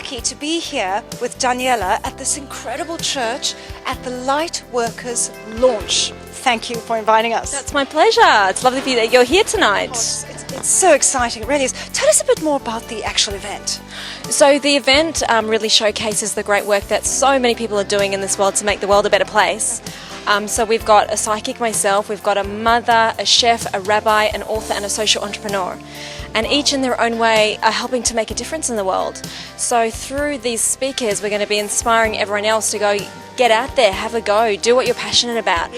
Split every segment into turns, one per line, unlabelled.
lucky to be here with Daniela at this incredible church at the Light Workers launch. Thank you for inviting us.
That's my pleasure. It's lovely for you that you're here tonight.
It's so exciting, it really is. Tell us a bit more about the actual event.
So the event really showcases the great work that so many people are doing in this world to make the world a better place. So we've got a psychic myself, we've got a mother, a chef, a rabbi, an author and a social entrepreneur. And each in their own way are helping to make a difference in the world. So through these speakers, we're going to be inspiring everyone else to go, get out there, have a go, do what you're passionate about.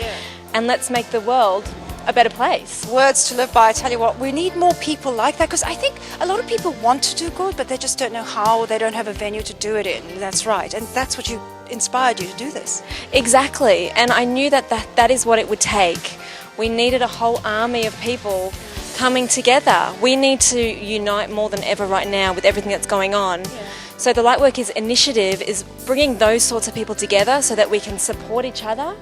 And let's make the world a better place.
Words to live by. I tell you what, we need more people like that, because I think a lot of people want to do good, but they just don't know how. They don't have a venue to do it in. That's right. And that's what inspired you to do this.
Exactly. And I knew that is what it would take. We needed a whole army of people coming together. We need to unite more than ever right now with everything that's going on. So the Lightworkers initiative is bringing those sorts of people together so that we can support each other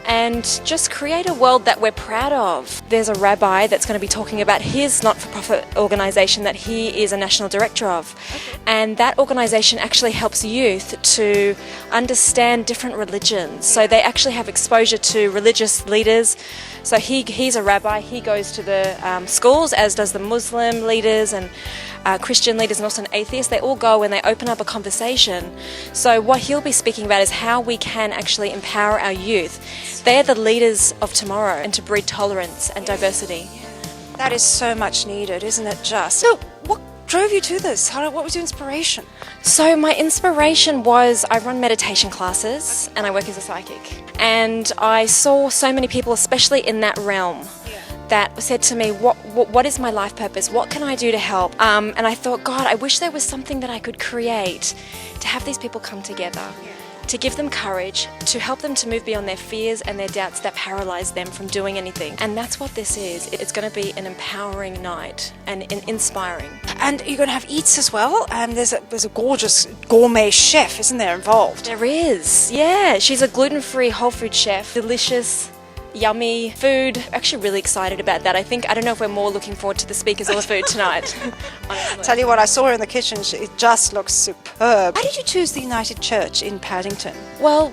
and just create a world that we're proud of. There's a rabbi that's going to be talking about his not-for-profit organisation that he is a national director of. And that organisation actually helps youth to understand different religions. So they actually have exposure to religious leaders. So he's a rabbi, he goes to the schools, as does the Muslim leaders and Christian leaders and also an atheist. They all go and they open up a conversation. So what he'll be speaking about is how we can actually empower our youth. They're the leaders of tomorrow, and to breed tolerance and diversity.
That is so much needed, isn't it just? So what drove you to this? What was your inspiration?
So my inspiration was, I run meditation classes and I work as a psychic. And I saw so many people, especially in that realm, that said to me, what is my life purpose? What can I do to help? And I thought, God, I wish there was something that I could create to have these people come together, to give them courage, to help them to move beyond their fears and their doubts that paralyze them from doing anything. And that's what this is. It's going to be an empowering night and inspiring.
And you're going to have eats as well. There's a gorgeous gourmet chef, isn't there, involved?
There is, yeah. She's a gluten-free whole food chef. Delicious, yummy food. Actually really excited about that. I don't know if we're more looking forward to the speakers or the food tonight.
Tell you what, I saw her in the kitchen. It just looks superb. Why did you choose the United Church in Paddington?
Well,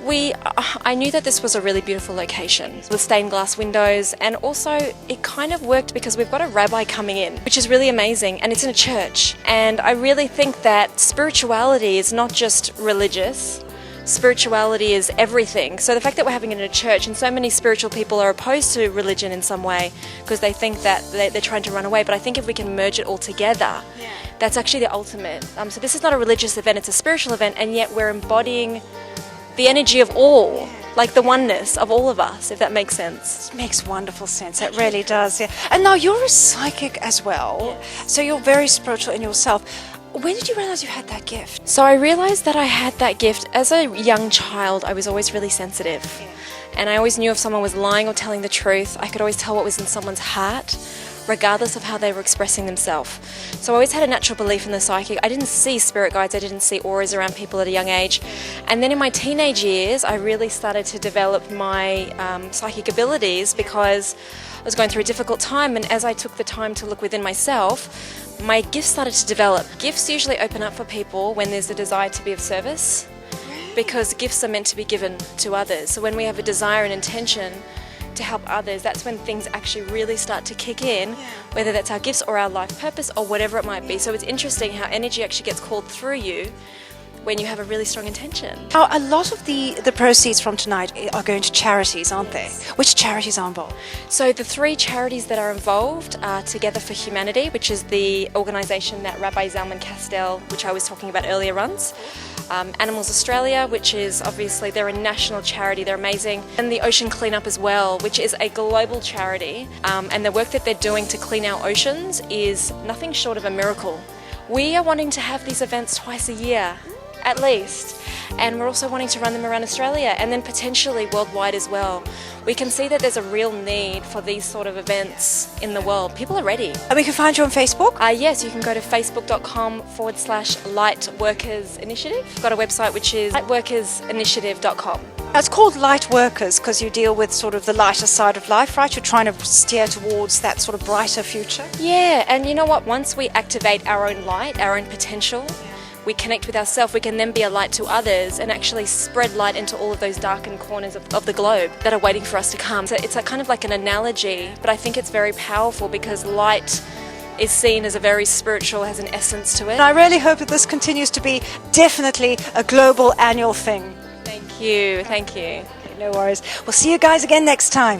I knew that this was a really beautiful location with stained glass windows, and also it kind of worked because we've got a rabbi coming in, which is really amazing, and it's in a church. And I really think that spirituality is not just religious. Spirituality is everything. So the fact that we're having it in a church, and so many spiritual people are opposed to religion in some way because they think that they're trying to run away, but I think if we can merge it all together, that's actually the ultimate. So this is not a religious event, it's a spiritual event, and yet we're embodying the energy of all, like the oneness of all of us, if that makes sense.
It makes wonderful sense. It really does. Yeah. And now you're a psychic as well, so you're very spiritual in yourself. When did you realize you had that gift?
So I realized that I had that gift as a young child. I was always really sensitive. And I always knew if someone was lying or telling the truth. I could always tell what was in someone's heart, regardless of how they were expressing themselves. So I always had a natural belief in the psychic. I didn't see spirit guides, I didn't see auras around people at a young age. And then in my teenage years, I really started to develop my psychic abilities because I was going through a difficult time, and as I took the time to look within myself, my gifts started to develop. Gifts usually open up for people when there's a desire to be of service, because gifts are meant to be given to others. So when we have a desire and intention to help others, that's when things actually really start to kick in, whether that's our gifts or our life purpose or whatever it might be. So it's interesting how energy actually gets called through you when you have a really strong intention.
Now, a lot of the proceeds from tonight are going to charities, aren't they? Which charities are involved?
So the three charities that are involved are Together for Humanity, which is the organisation that Rabbi Zalman Castell, which I was talking about earlier, runs. Animals Australia, which is obviously, they're a national charity, they're amazing. And the Ocean Cleanup as well, which is a global charity. And the work that they're doing to clean our oceans is nothing short of a miracle. We are wanting to have these events twice a year, at least, and we're also wanting to run them around Australia and then potentially worldwide as well. We can see that there's a real need for these sort of events in the world. People are ready.
And we can find you on Facebook?
Yes, you can go to facebook.com/Lightworkers Initiative. We've got a website which is lightworkersinitiative.com.
It's called Light Workers because you deal with sort of the lighter side of life, right? You're trying to steer towards that sort of brighter future.
Yeah, and you know what? Once we activate our own light, our own potential, we connect with ourselves, we can then be a light to others and actually spread light into all of those darkened corners of the globe that are waiting for us to come. So it's kind of like an analogy, but I think it's very powerful because light is seen as a very spiritual, has an essence to it.
And I really hope that this continues to be definitely a global annual thing.
Thank you, thank you.
No worries. We'll see you guys again next time.